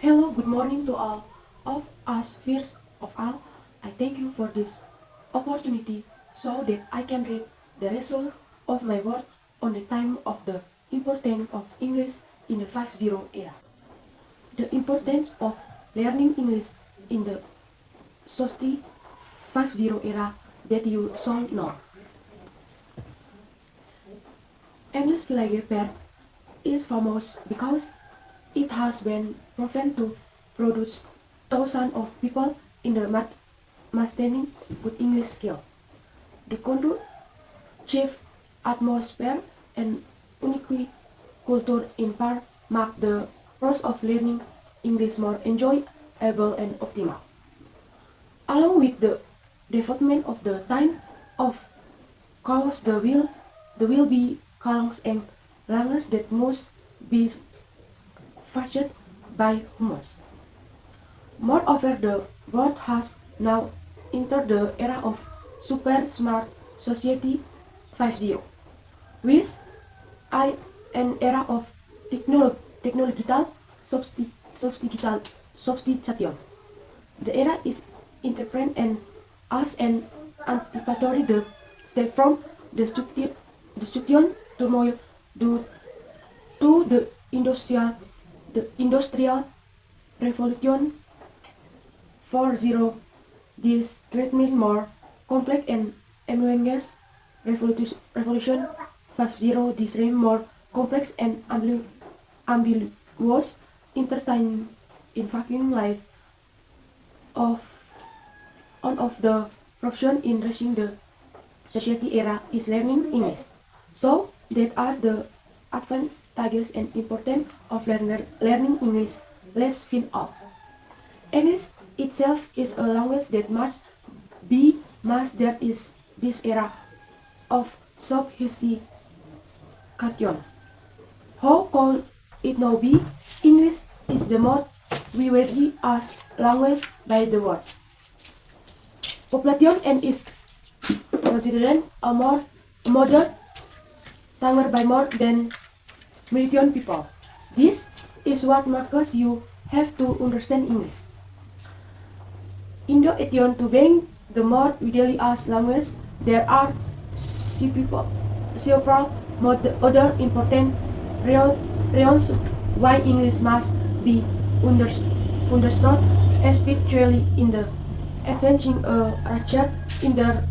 Hello, good morning to all of us. First of all, I thank you for this opportunity so that I can read the result of my work on the time of the importance of English in the 50 era. The importance of learning English in the society 50 era that you should know. English Villager is famous because it has been proven to produce thousands of people in the mastering good English skill. The contour, chief atmosphere, and unique culture in part mark the process of learning English more enjoyable and optimal. Along with the development of the time of course there will be columns and language that must be fetched by humans. Moreover, the world has now entered the era of super smart society 5.0, which is an era of technological substitution. The era is interpreted and as an anticipatory the step from the substitution turmoil due to the industrial revolution 4.0. This treatment more complex and ambiguous revolution 5.0. This remain more complex and ambiguous entertaining in vacuum life of one of the profession in reaching the society era is learning English. So that are the advantages and importance of learning English. Let's find out. English itself is a language that must be mastered is this era of sophistication. How could it now be? English is the most widely asked language by the world population and is considered a modern tongue by more than million people. This is what makes you have to understand English. In addition to being the more widely asked language, there are several other important reasons why English must be understood, especially in the advancing a richer in the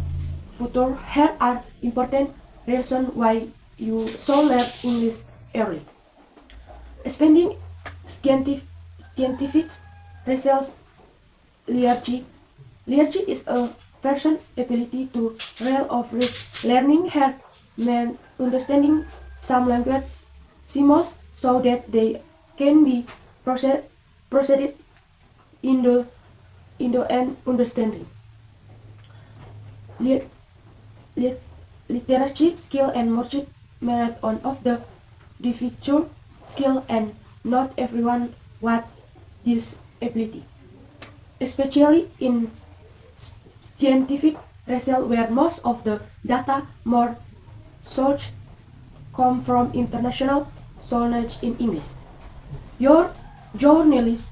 future. Here are important reasons why you should learn English early. Spending scientific research literacy. Literacy is a person's ability to read or read. Learning her means understanding some language symbols so that they can be processed in the end understanding. Lit- Literacy skill and merchant merit on of the difficult skill and not everyone what this ability, especially in scientific research where most of the data more source come from international knowledge in English. Your journalists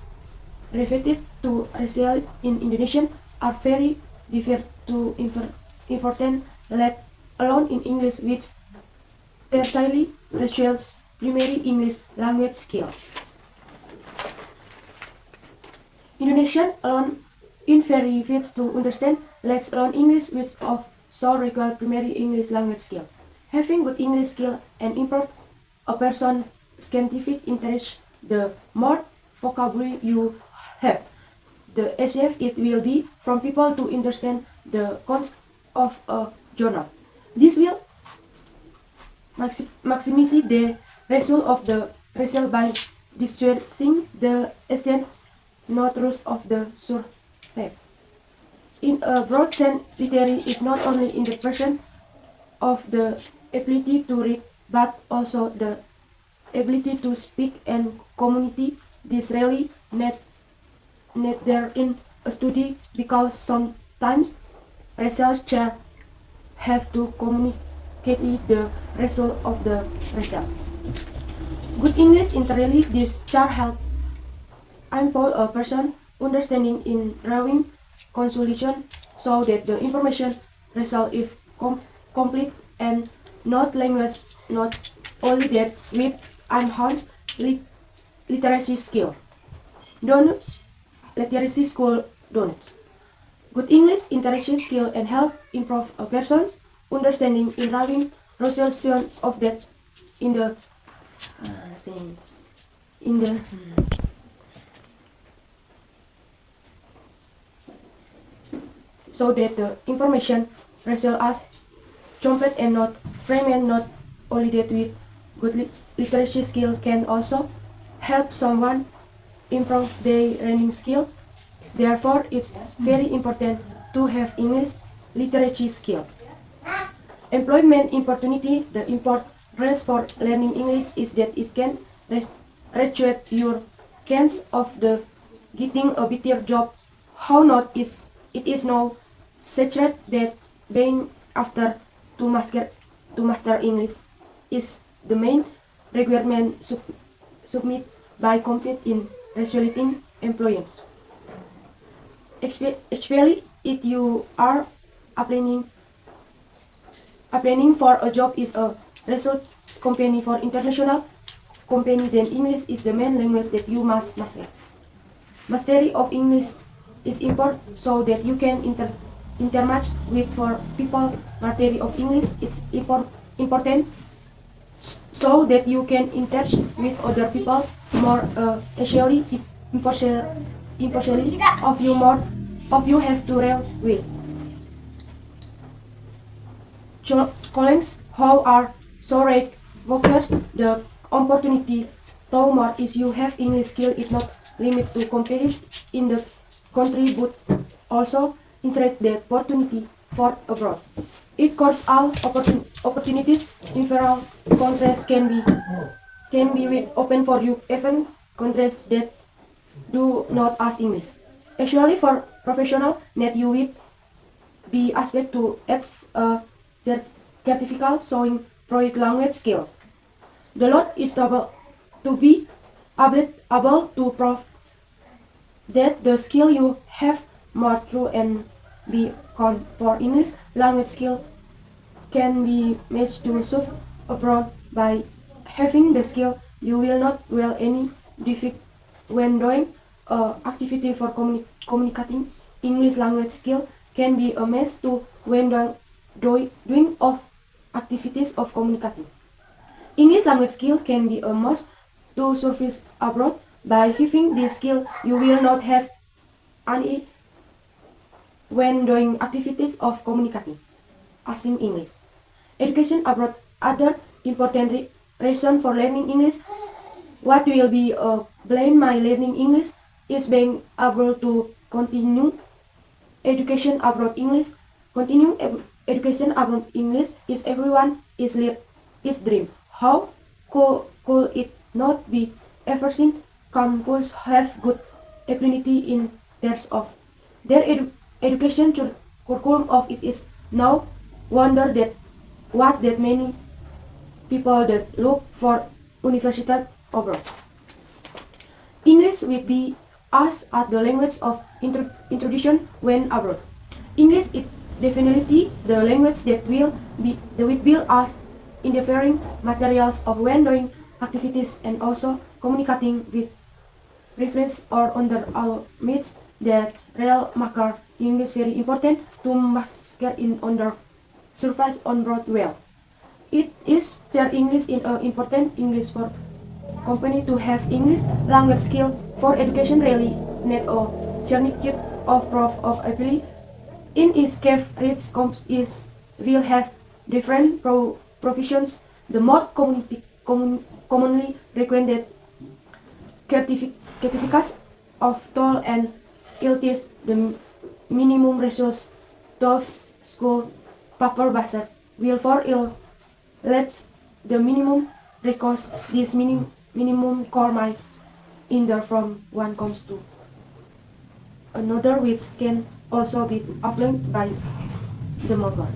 related to research in Indonesian are very different to important, let alone in English, which entirely research primary English language skill. Indonesian alone in very fits to understand, let alone English, which of so require primary English language skill. Having good English skill and improve a person's scientific interest, the more vocabulary you have, the easier it will be from people to understand the concept of a journal. This will maximize the result of the result by distinguishing the extent not truth of the survey. In a broad sense, literacy is not only in the person of the ability to read, but also the ability to speak and communicate. This really net there in a study because sometimes researchers have to communicate the result of the result. Good English entirely this chart help for a person understanding in drawing consolidation so that the information result is complete and not language, not only that with enhanced literacy skill. Don't literacy skill don't. Good English interaction skill and help improve a person's understanding in drawing resolution of that in the saying in the so that the information result as complete and not fragment. Not only that with good literacy skill can also help someone improve their reading skill. Therefore, it's very important to have English literacy skill. Employment opportunity. The importance for learning English is that it can reduce your chance of the getting a better job. How not is it is no secret that being after to master English is the main requirement submit by compete in resulting employers. Especially if you are applying for a job is a result company for international company, then English is the main language that you must master. Mastery of English is important so that you can intermatch with for people. Mastery of English is important so that you can interact with other people more impartially of you have to deal with. Colleagues who are sorry workers, the opportunity to more is you have English skill is not limited to companies in the country but also inside the opportunity for abroad. It covers all opportunities in several countries can be with open for you, even countries that do not ask English. Actually, for professional, net you will be asked to X certificate showing project language skill. The lot is able to be able to prove that the skill you have more true and be con for English language skill can be matched to serve abroad by having the skill. You will not will any defect when doing activity for communicating. English language skill can be a match to when doing of activities of communicating. English language skill can be a must to surface abroad. By having this skill, you will not have any when doing activities of communicating. Asking English. Education abroad. Other important reason for learning English. What will be blame my learning English is being able to continue education abroad English. Continue education abroad English is everyone is dream. How could it not be ever seen? Campus have good affinity in terms of their education curriculum of it is now wonder that what that many people that look for university abroad. English will be asked as the language of introduction when abroad. English is definitely the language that will be asked in the varying materials of when doing activities and also communicating with reference or under all means that real marker English very important to master in under surface on broad well. It is their English in a important English for company to have English language skill for education really need a certificate of proof of ability. In its case, rich is will have different professions. The more commonly requested certificates of toll and IELTS, the minimum results of school paper based will for IELTS the minimum requires this minimum core might hinder from one comes to another which can also be applied by the model.